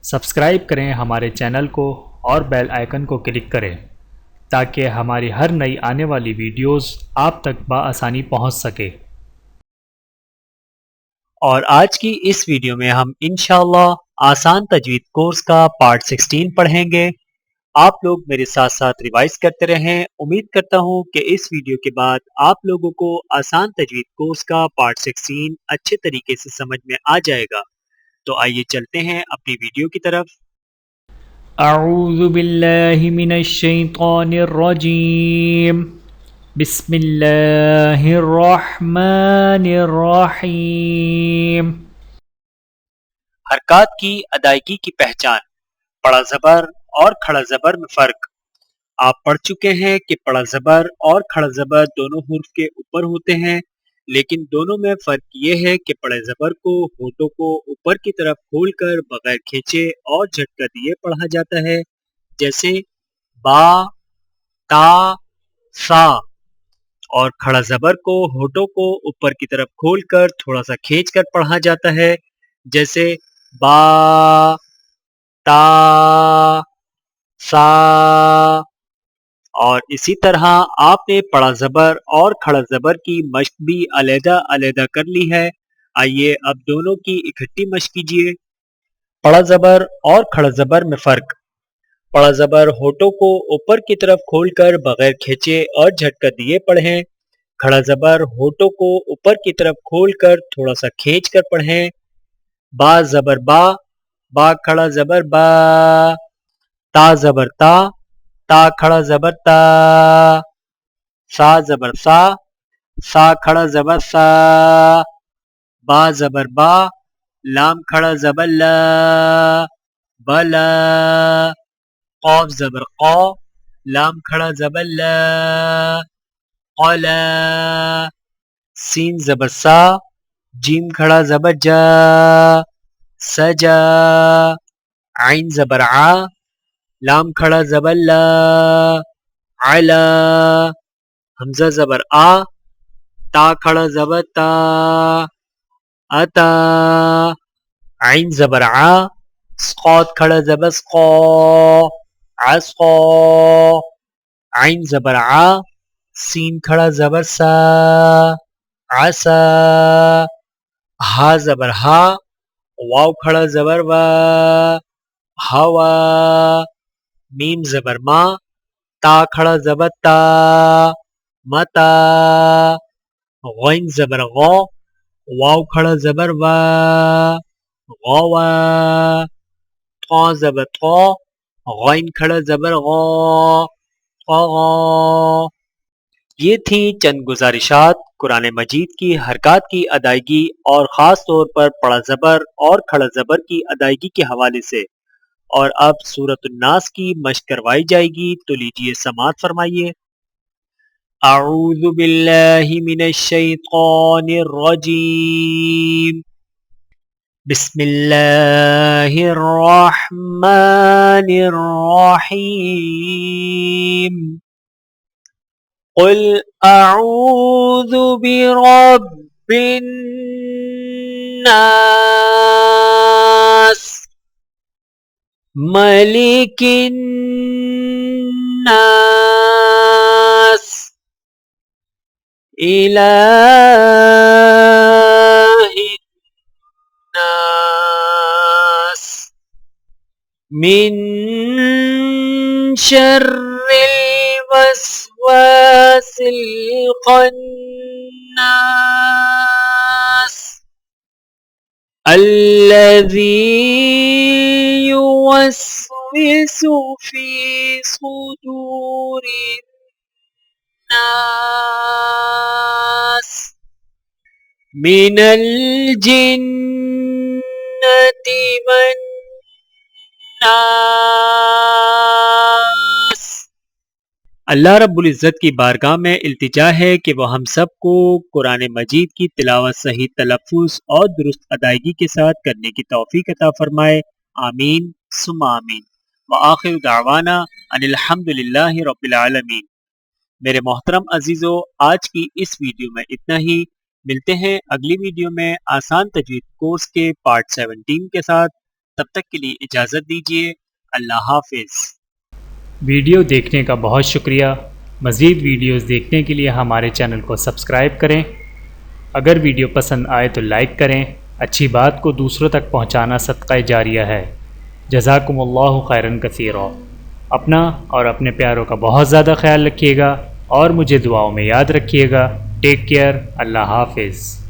Subscribe کریں ہمارے channel کو اور بیل آئیکن کو کلک کریں تاکہ ہماری ہر نئی آنے والی ویڈیوز آپ تک بآسانی پہنچ سکے۔ اور آج کی اس ویڈیو میں ہم انشاءاللہ آسان تجوید کورس کا پارٹ 16 پڑھیں گے۔ آپ لوگ میرے ساتھ ساتھ ریوائز کرتے رہیں۔ امید کرتا ہوں کہ اس ویڈیو کے بعد آپ لوگوں کو آسان تجوید کورس کا پارٹ 16 اچھے طریقے سے سمجھ میں آ جائے گا۔ تو آئیے چلتے ہیں اپنی ویڈیو کی طرف۔ اعوذ باللہ من الشیطان الرجیم، بسم اللہ الرحمن الرحیم۔ حرکات کی ادائیگی کی پہچان، بڑا زبر اور کھڑا زبر میں فرق۔ آپ پڑھ چکے ہیں کہ بڑا زبر اور کھڑا زبر دونوں حروف کے اوپر ہوتے ہیں، لیکن دونوں میں فرق یہ ہے کہ بڑے زبر کو ہونٹوں کو اوپر کی طرف کھول کر بغیر کھینچے اور جھٹکا دیے پڑھا جاتا ہے، جیسے با، تا، سا، اور کھڑا زبر کو ہونٹوں کو اوپر کی طرف کھول کر تھوڑا سا کھینچ کر پڑھا جاتا ہے، جیسے با، تا، سا۔ اور اسی طرح آپ نے بڑا زبر اور کھڑا زبر کی مشق بھی علیحدہ علیحدہ کر لی ہے۔ آئیے اب دونوں کی اکٹھی مشق کیجیے۔ بڑا زبر اور کھڑا زبر میں فرق۔ بڑا زبر ہونٹوں کو اوپر کی طرف کھول کر بغیر کھینچے اور جھٹکا دیے پڑھیں۔ کھڑا زبر ہونٹوں کو اوپر کی طرف کھول کر تھوڑا سا کھینچ کر پڑھیں۔ با زبر با، با کھڑا زبر با۔ تا زبر تا، تا کھڑا زبر تا۔ سا زبر سا، سا کھڑا زبر سا۔ با زبر با، لام کھڑا زبر لا، بلا۔ قاف زبر قا، لام کھڑا زبر لا، قلا۔ سین زبر سا، جیم کھڑا زبر جا، سجا۔ عین زبر ع، لام کھڑا زبر لا، علا۔ حمزہ زبر آ، تا کھڑا زبر تا، اتا۔ عین زبر ع، صاد کھڑا زبر سقا، عسقا۔ عین زبر ع، سین کھڑا زبر سا، عسا۔ ہا زبر ہا، واو کھڑا زبر وا، ہوا۔ میم زبر ما، تا کھڑا زبر تا، متا۔ غین زبر غا، واو کھڑا زبر وا، غوا۔ طا زبر طا، غین کھڑا زبر غا، طغا۔ یہ تھیں چند گزارشات قرآن مجید کی حرکات کی ادائیگی اور خاص طور پر بڑا زبر اور کھڑا زبر کی ادائیگی کے حوالے سے۔ اور اب سورۃ الناس کی مشق کروائی جائے گی، تو لیجئے سماعت فرمائیے۔ اعوذ باللہ من الشیطان الرجیم، بسم اللہ الرحمن الرحیم۔ قل اعوذ برب الناس، ملک الناس، الہ الناس، من شر الوسواس الخناس، الذي يوسوس في صدور الناس من الجنة والناس۔ اللہ رب العزت کی بارگاہ میں التجا ہے کہ وہ ہم سب کو قرآن مجید کی تلاوت صحیح تلفظ اور درست ادائیگی کے ساتھ کرنے کی توفیق عطا فرمائے، آمین ثم آمین۔ وآخر دعوانا ان الحمد للہ رب العالمین۔ میرے محترم عزیزو، آج کی اس ویڈیو میں اتنا ہی۔ ملتے ہیں اگلی ویڈیو میں آسان تجوید کورس کے پارٹ 17 کے ساتھ۔ تب تک کے لیے اجازت دیجیے، اللہ حافظ۔ ویڈیو دیکھنے کا بہت شکریہ۔ مزید ویڈیوز دیکھنے کے لیے ہمارے چینل کو سبسکرائب کریں۔ اگر ویڈیو پسند آئے تو لائک کریں۔ اچھی بات کو دوسروں تک پہنچانا صدقہ جاریہ ہے۔ جزاکم اللہ خیرا کثیرا۔ اپنا اور اپنے پیاروں کا بہت زیادہ خیال رکھیے گا اور مجھے دعاؤں میں یاد رکھیے گا۔ Take care. اللہ حافظ۔